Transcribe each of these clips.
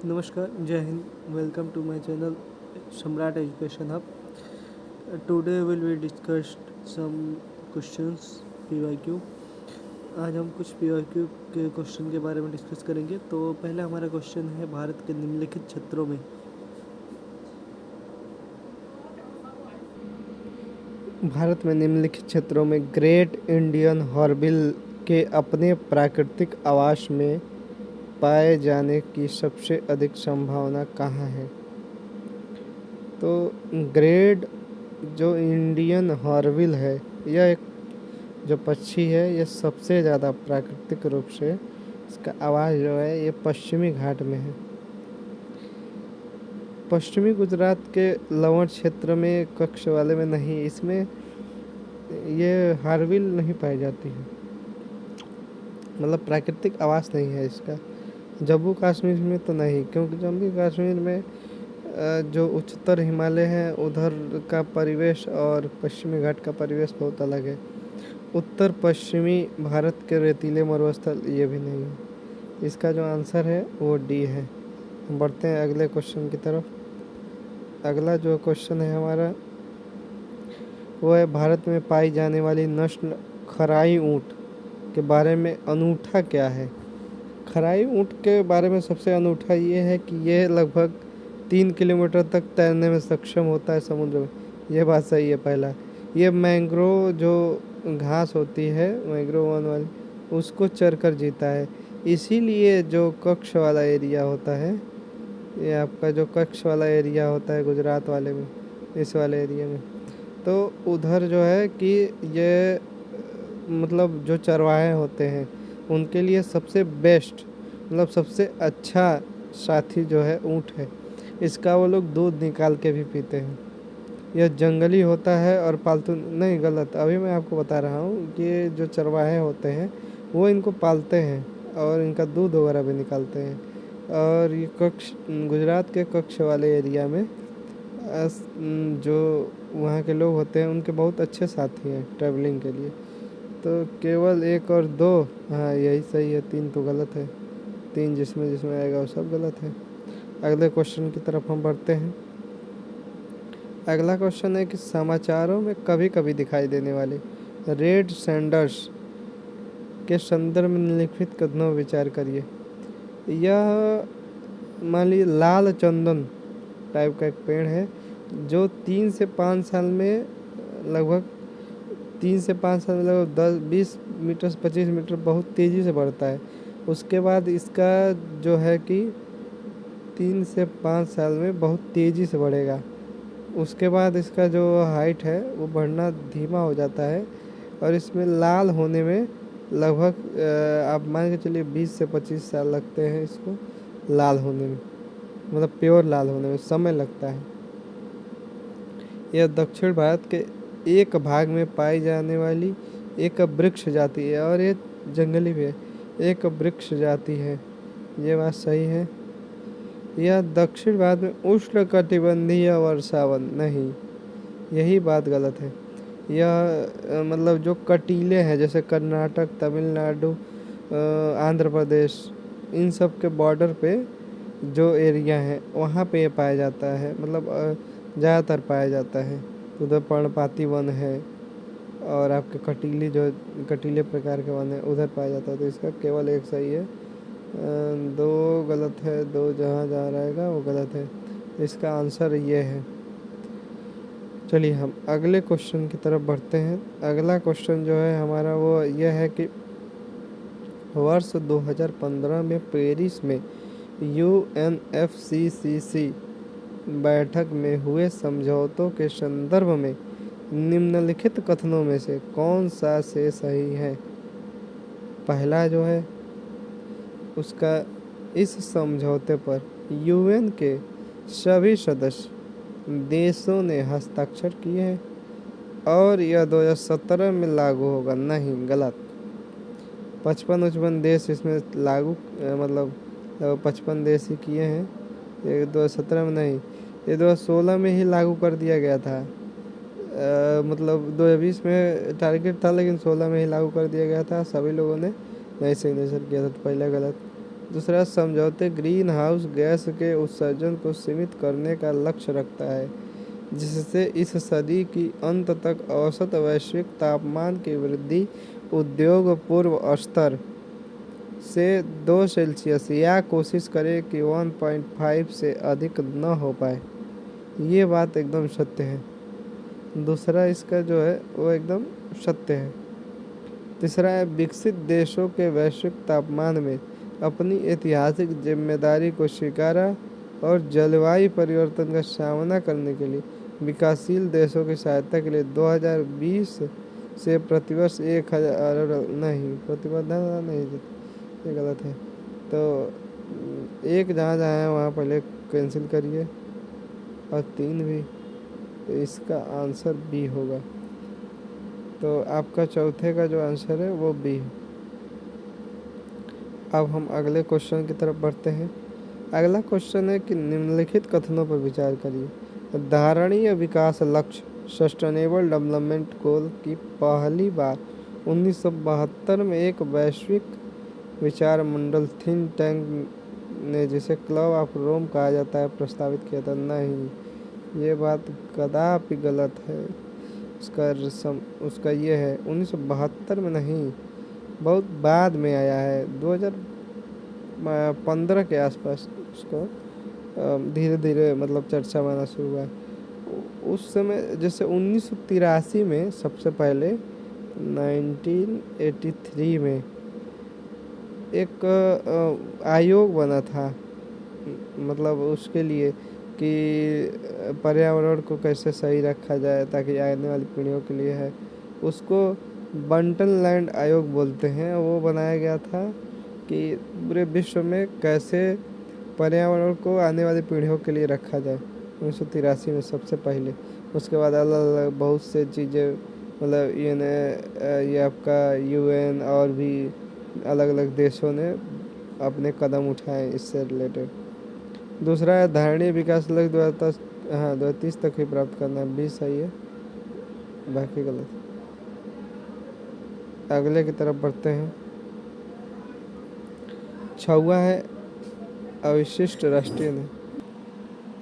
Namaskar, Jai Hind. Welcome to my channel Samrat Education Hub. Today will we discuss some questions PYQ. आज हम कुछ PYQ के question के बारे में डिस्कस करेंगे। तो पहला हमारा क्वेश्चन है, भारत के निम्नलिखित क्षेत्रों में ग्रेट इंडियन हॉर्नबिल के अपने प्राकृतिक आवास में पाए जाने की सबसे अधिक संभावना कहाँ है? तो ग्रेट जो इंडियन हॉर्नबिल है, यह एक जो पक्षी है, यह सबसे ज़्यादा प्राकृतिक रूप से इसका आवाज़ जो है ये पश्चिमी घाट में है। पश्चिमी गुजरात के लवण क्षेत्र में, कक्ष वाले में नहीं, इसमें ये हॉर्नबिल नहीं पाई जाती है, मतलब प्राकृतिक आवास नहीं है इसका। जम्मू कश्मीर में तो नहीं, क्योंकि जम्मू कश्मीर में जो उच्चतर हिमालय है उधर का परिवेश और पश्चिमी घाट का परिवेश बहुत अलग है। उत्तर पश्चिमी भारत के रेतीले मरुस्थल ये भी नहीं है। इसका जो आंसर है वो डी है। बढ़ते हैं अगले क्वेश्चन की तरफ। अगला जो क्वेश्चन है हमारा वो है, भारत में पाई जाने वाली नस्ल खराई ऊँट के बारे में अनूठा क्या है? खराई ऊँट के बारे में सबसे अनूठा ये है कि यह लगभग 3 किलोमीटर तक तैरने में सक्षम होता है समुद्र में। यह बात सही है। पहला, ये मैंग्रोव जो घास होती है, मैंग्रोव वन वाली, उसको चर कर जीता है। इसीलिए जो कच्छ वाला एरिया होता है, ये आपका जो कच्छ वाला एरिया होता है गुजरात वाले में, इस वाले एरिया में, तो उधर जो है कि ये मतलब जो चरवाहे होते हैं उनके लिए सबसे बेस्ट, मतलब सबसे अच्छा साथी जो है ऊँट है। इसका वो लोग दूध निकाल के भी पीते हैं। यह जंगली होता है और पालतू नहीं, गलत, अभी मैं आपको बता रहा हूँ कि जो चरवाहे होते हैं वो इनको पालते हैं और इनका दूध वगैरह भी निकालते हैं। और ये कच्छ, गुजरात के कच्छ वाले एरिया में जो वहाँ के लोग होते हैं उनके बहुत अच्छे साथी हैं ट्रैवलिंग के लिए। तो केवल 1 और 2, हाँ यही सही है, 3 तो गलत है। 3 जिसमें जिसमें आएगा वो सब गलत है। अगले क्वेश्चन की तरफ हम बढ़ते हैं। अगला क्वेश्चन है कि समाचारों में कभी कभी दिखाई देने वाले रेड सैंडर्स के संदर्भ में निम्नलिखित कथनों पर विचार करिए। यह मान लीजिए लाल चंदन टाइप का एक पेड़ है जो 3 से 5 साल में लगभग 10-20 मीटर से 25 मीटर बहुत तेज़ी से बढ़ता है। उसके बाद इसका जो है कि 3 से 5 साल में बहुत तेज़ी से बढ़ेगा। उसके बाद इसका जो हाइट है वो बढ़ना धीमा हो जाता है और इसमें लाल होने में लगभग आप मान के चलिए 20 से 25 साल लगते हैं इसको लाल होने में, मतलब प्योर लाल होने में समय लगता है। यह दक्षिण भारत के एक भाग में पाई जाने वाली एक वृक्ष जाति है और ये जंगली भी है। एक वृक्ष जाति है, ये बात सही है। यह दक्षिण भारत में उष्णकटिबंधीय वर्षावन नहीं, यही बात गलत है। यह मतलब जो कटीले हैं जैसे कर्नाटक, तमिलनाडु, आंध्र प्रदेश, इन सब के बॉर्डर पे जो एरिया है वहाँ पे ये पाया जाता है, मतलब ज़्यादातर पाया जाता है। उधर पर्णपाती वन है और आपके कटीले प्रकार के वन है, उधर पाया जाता है। तो इसका केवल एक सही है, 2 गलत है। 2 जहाँ जहाँ रहेगा वो गलत है। इसका आंसर ये है। चलिए हम अगले क्वेश्चन की तरफ बढ़ते हैं। अगला क्वेश्चन जो है हमारा वो यह है कि वर्ष 2015 में पेरिस में UNFCCC बैठक में हुए समझौतों के संदर्भ में निम्नलिखित कथनों में से कौन सा से सही है? पहला जो है उसका, इस समझौते पर UN के सभी सदस्य देशों ने हस्ताक्षर किए हैं और यह 2017 में लागू होगा। नहीं, गलत। 55 देश इसमें लागू, मतलब 55 देश ही किए हैं। ये 2017 में नहीं, ये 2016 में ही लागू कर दिया गया था। मतलब 2020 में टारगेट था लेकिन 16 में ही लागू कर दिया गया था। सभी लोगों ने नए सिग्नेचर किया था, तो पहला गलत। दूसरा, समझौते ग्रीन हाउस गैस के उत्सर्जन को सीमित करने का लक्ष्य रखता है, जिससे इस सदी की अंत तक औसत वैश्विक तापमान की वृद्धि उद्योग पूर्व स्तर से 2 सेल्सियस या कोशिश करें कि 1.5 से अधिक न हो पाए। ये बात एकदम सत्य है। दूसरा इसका जो है वो एकदम सत्य है। तीसरा है, विकसित देशों के वैश्विक तापमान में अपनी ऐतिहासिक जिम्मेदारी को स्वीकारा और जलवायु परिवर्तन का सामना करने के लिए विकासशील देशों की सहायता के लिए 2020 से प्रतिवर्ष 1000 नहीं, प्रतिबद्धता नहीं, ये गलत है। तो एक जहाँ जहाँ है वहाँ पहले कैंसिल करिए, और 3 भी, तो इसका आंसर बी होगा। तो आपका चौथे का जो आंसर है वो बी है। अब हम अगले क्वेश्चन की तरफ बढ़ते हैं। अगला क्वेश्चन है कि निम्नलिखित कथनों पर विचार करिए। धारणीय विकास लक्ष्य सस्टेनेबल डेवलपमेंट गोल की पहली बार 1972 में एक वैश्विक विचार मंडल थिंक टैंक ने, जिसे क्लब ऑफ रोम कहा जाता है, प्रस्तावित किया था। नहीं, ये बात कदापि गलत है। उसका ये है 1972 में नहीं, बहुत बाद में आया है, 2015 के आसपास उसको धीरे धीरे मतलब चर्चा में आना शुरू हुआ। उस समय जैसे 1983 में सबसे पहले 1983 में एक आयोग बना था, मतलब उसके लिए कि पर्यावरण को कैसे सही रखा जाए ताकि आने वाली पीढ़ियों के लिए है। उसको बंटन लैंड आयोग बोलते हैं। वो बनाया गया था कि पूरे विश्व में कैसे पर्यावरण को आने वाली पीढ़ियों के लिए रखा जाए, 1983 में सबसे पहले। उसके बाद अलग अलग बहुत से चीज़ें, मतलब ये आपका UN और भी अलग अलग देशों ने अपने कदम उठाए इससे रिलेटेड। दूसरा है, धारणीय विकास लक्ष्य 2030 तक ही प्राप्त करना है। 20 सही है, बाकी गलत। अगले की तरफ बढ़ते हैं। छठवां है,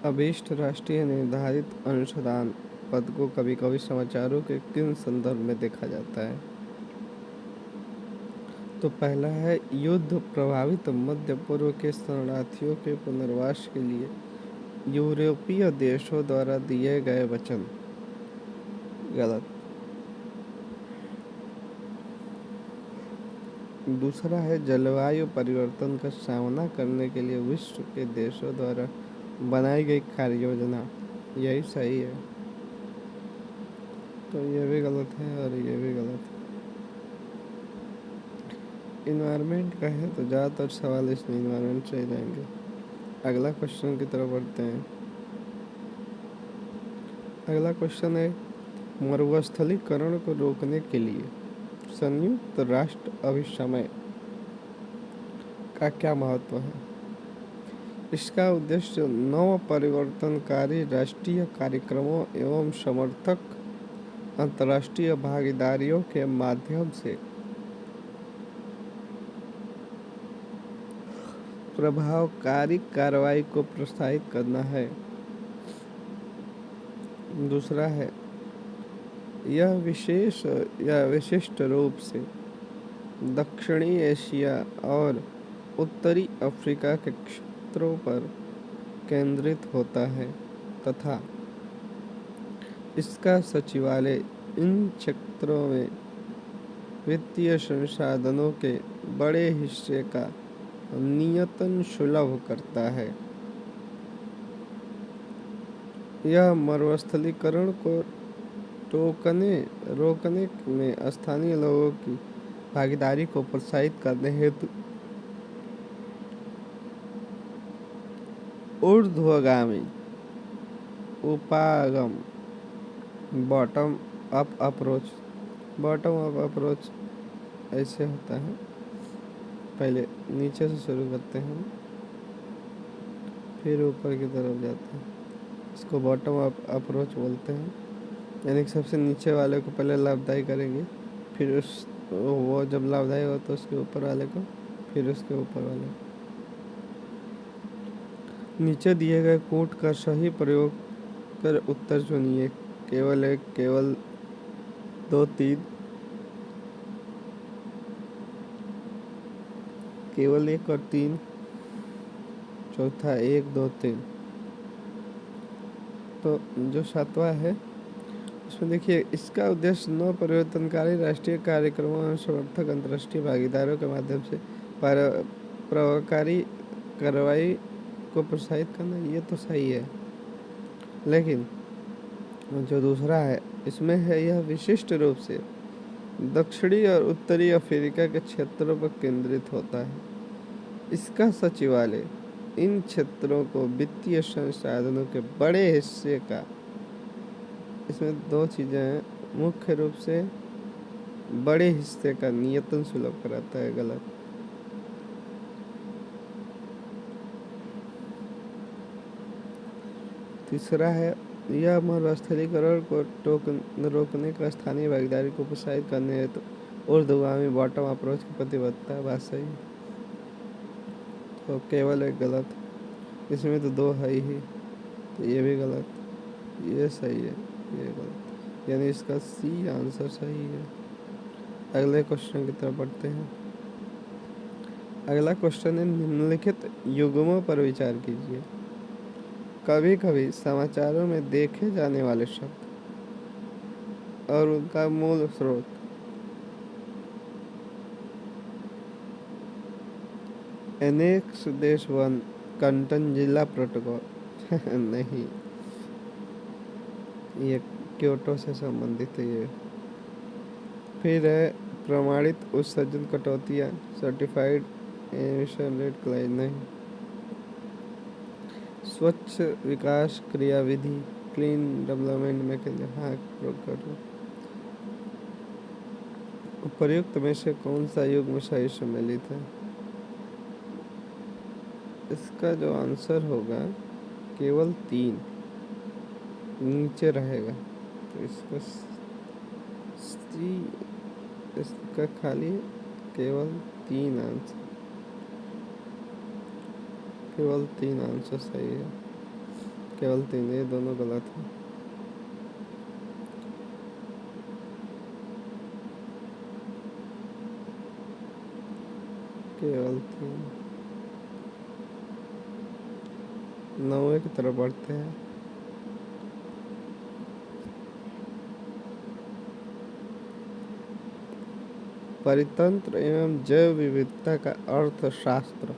अभिष्ट राष्ट्रीय निर्धारित अनुसंधान पद को कभी कभी समाचारों के किन संदर्भ में देखा जाता है? तो पहला है, युद्ध प्रभावित मध्य पूर्व के शरणार्थियों के पुनर्वास के लिए यूरोपीय देशों द्वारा दिए गए वचन। गलत। दूसरा है, जलवायु परिवर्तन का सामना करने के लिए विश्व के देशों द्वारा बनाई गई कार्य योजना। यही सही है। तो ये भी गलत है और ये भी गलत है। इन्वायरमेंट का है तो ज़्यादातर सवाल इसमें इन्वायरमेंट से ही रहेंगे। अगला क्वेश्चन की तरफ बढ़ते हैं। अगला क्वेश्चन है, मरुस्थलीकरण को रोकने के लिए संयुक्त राष्ट्र अभिसमय का क्या महत्व है? इसका उद्देश्य नव परिवर्तनकारी राष्ट्रीय कार्यक्रमों एवं समर्थक अंतर्राष्ट्रीय भागीदारियों के माध्यम से प्रभावकारी कार्रवाई को प्रोत्साहित करना है। दूसरा है, यह विशिष्ट रूप से दक्षिणी एशिया और उत्तरी अफ्रीका के क्षेत्रों पर केंद्रित होता है तथा इसका सचिवालय इन क्षेत्रों में वित्तीय संसाधनों के बड़े हिस्से का नियंत्रण सुलभ करता है। यह मरुस्थलीकरण को रोकने में स्थानीय लोगों की भागीदारी को प्रोत्साहित करने हेतु ऊर्ध्वगामी उपागम बॉटम अप अप्रोच ऐसे होता है। पहले नीचे से शुरू करते हैं, फिर ऊपर की तरफ जाते हैं। इसको बॉटम अप अप्रोच बोलते हैं। यानी कि सबसे नीचे वाले को पहले लाभदायी करेंगे, फिर वो जब लाभदायी हो तो उसके ऊपर वाले को, फिर उसके ऊपर वाले को। नीचे दिए गए कोट का सही प्रयोग कर उत्तर चुनिए। केवल एक, केवल दो, तीन, केवल एक और तीन, चौथा एक, दो, तीन। तो जो सातवां है उसमें देखिए, इसका उद्देश्य नव परिवर्तनकारी राष्ट्रीय कार्यक्रमों और समर्थक अंतर्राष्ट्रीय भागीदारों के माध्यम से प्रभावकारी कार्रवाई को प्रोत्साहित करना। ये तो सही है, लेकिन जो दूसरा है इसमें है, यह विशिष्ट रूप से दक्षिणी और उत्तरी अफ्रीका के क्षेत्रों पर केंद्रित होता है। इसका सचिवालय इन क्षेत्रों को वित्तीय संसाधनों के बड़े हिस्से का, इसमें दो चीज़ें हैं, मुख्य रूप से बड़े हिस्से का नियंत्रण सुलभ कराता है। गलत। तीसरा है, यह मरुस्थलीकरण को रोकने का स्थानीय भागीदारी को प्रोत्साहित करने हेतु ऊर्ध्वगामी बॉटम अप्रोच की प्रतिबद्धता है। बात सही है। तो केवल एक गलत, इसमें तो दो है ही, तो ये भी गलत, ये सही है, ये गलत, यानी इसका सी आंसर सही है। अगले क्वेश्चन की तरफ बढ़ते हैं। अगला क्वेश्चन है, निम्नलिखित युग्मों पर विचार कीजिए। कभी कभी समाचारों में देखे जाने वाले शब्द और उनका मूल स्रोत। एनेक्स देश वन कंटन जिला प्रोटोकॉल नहीं, ये क्योटो से संबंधित है ये। फिर है प्रमाणित उत्सर्जन कटौतियाँ, सर्टिफाइड एमिशन रेट क्लाइज नहीं। स्वच्छ विकास क्रियाविधि, क्लीन डेवलपमेंट मैकेनिज्म, हाँ करो। उपर्युक्त में से कौन सा युग्म सही सम्मिलित है? इसका जो आंसर होगा केवल 3 नीचे रहेगा, तो इसका सी, इसका खाली केवल 3 आंसर, केवल 3 आंसर सही है, केवल 3, ये दोनों गलत है। केवल 3। 9वें की तरफ बढ़ते हैं। परितंत्र एवं जैव विविधता का अर्थशास्त्र,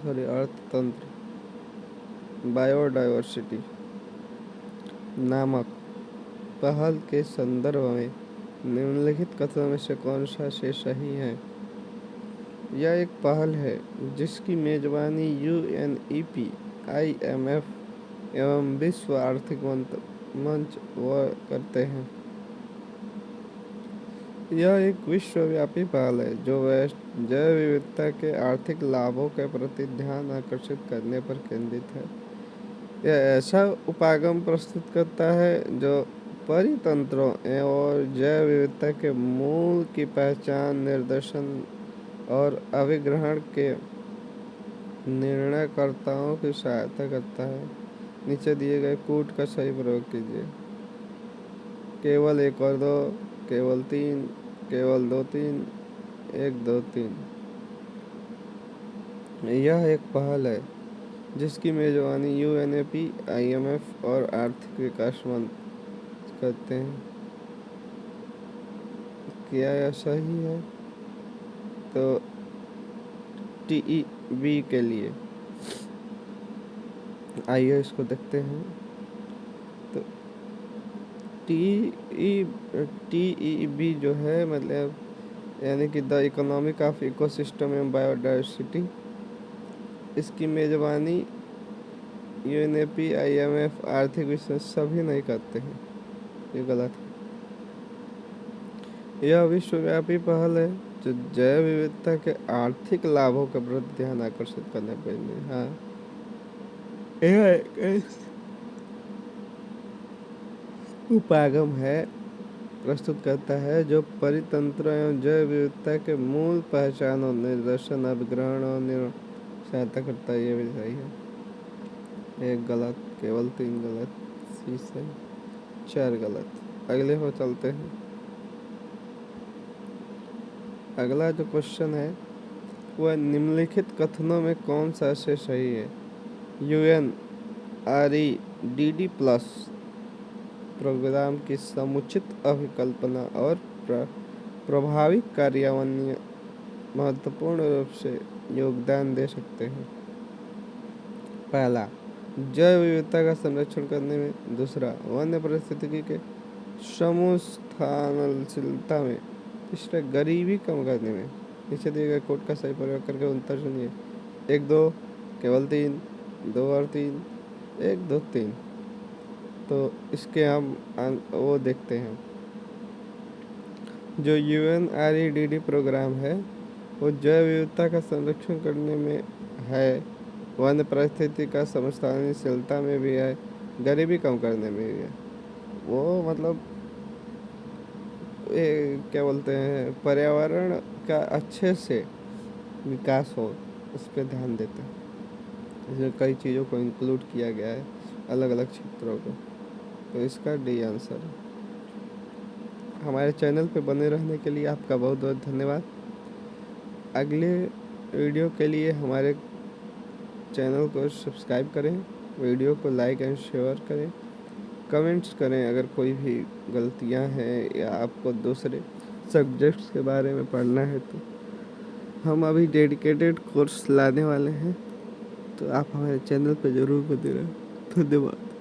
सॉरी अर्थतंत्र, बायोडायवर्सिटी नामक पहल के संदर्भ में निम्नलिखित कथनों में से कौन सा से सही है? यह एक पहल है जिसकी मेजबानी UNEP, IMF एवं विश्व आर्थिक मंच करते हैं। यह एक विश्वव्यापी पहल है जो जैव विविधता के आर्थिक लाभों के प्रति ध्यान आकर्षित करने पर केंद्रित है। यह ऐसा उपागम प्रस्तुत करता है जो परितंत्रों और जैव विविधता के मूल की पहचान, निर्देशन और अभिग्रहण के निर्णयकर्ताओं की सहायता करता है। नीचे दिए गए कूट का सही प्रयोग कीजिए। केवल 1 और 2, केवल 3, केवल 2, 3, 1, 2, 3। यह एक पहल है जिसकी मेजबानी UNEP, IMF और आर्थिक विकास मंच करते हैं। क्या यह सही है? तो TEB के लिए आइए इसको देखते हैं। तो TEB जो है, मतलब यानी कि the economic of ecosystem and biodiversity, इसकी मेजबानी UNEP, IMF, आर्थिक विश्व सभी नहीं करते हैं। ये गलत है। यह विश्वव्यापी पहल है जो जैव विविधता के आर्थिक लाभों के प्रति ध्यान आकर्षित करने पर, हाँ यह उपागम है प्रस्तुत करता है जो परितंत्र एवं जैव विविधता के मूल पहचान और निर्देशन, अभिग्रहण और सहायता करता है, ये भी सही है। एक गलत, केवल 3 गलत, सी सही, 4 गलत। अगले को चलते हैं। अगला जो क्वेश्चन है वह निम्नलिखित कथनों में कौन सा से सही है? UNREDD+ प्रोग्राम की समुचित अभिकल्पना और प्रभावी कार्यान्वयन महत्वपूर्ण रूप से योगदान दे सकते हैं। पहला, जैव विविधता का संरक्षण करने में। दूसरा, वन्य पारिस्थितिकी के समस्थानशीलता में। तीसरा, गरीबी कम करने में। नीचे दिए गए कोड का सही प्रयोग करके उत्तर चुनिए। 1 2, केवल 3, 2 और 3, 1 2 3। तो इसके हम वो देखते हैं। जो UNREDD प्रोग्राम है वो जैव विविधता का संरक्षण करने में है, वन्य परिस्थिति का समस्थानशीलता में भी है, गरीबी कम करने में भी है। वो मतलब क्या बोलते हैं, पर्यावरण का अच्छे से विकास हो, उस पर ध्यान देते हैं। इसमें कई चीज़ों को इंक्लूड किया गया है, अलग अलग क्षेत्रों को। तो इसका डी आंसर है। हमारे चैनल पे बने रहने के लिए आपका बहुत बहुत धन्यवाद। अगले वीडियो के लिए हमारे चैनल को सब्सक्राइब करें, वीडियो को लाइक एंड शेयर करें, कमेंट्स करें अगर कोई भी गलतियां हैं या आपको दूसरे सब्जेक्ट्स के बारे में पढ़ना है तो। हम अभी डेडिकेटेड कोर्स लाने वाले हैं, तो आप हमारे चैनल पर ज़रूर बने रहें। धन्यवाद।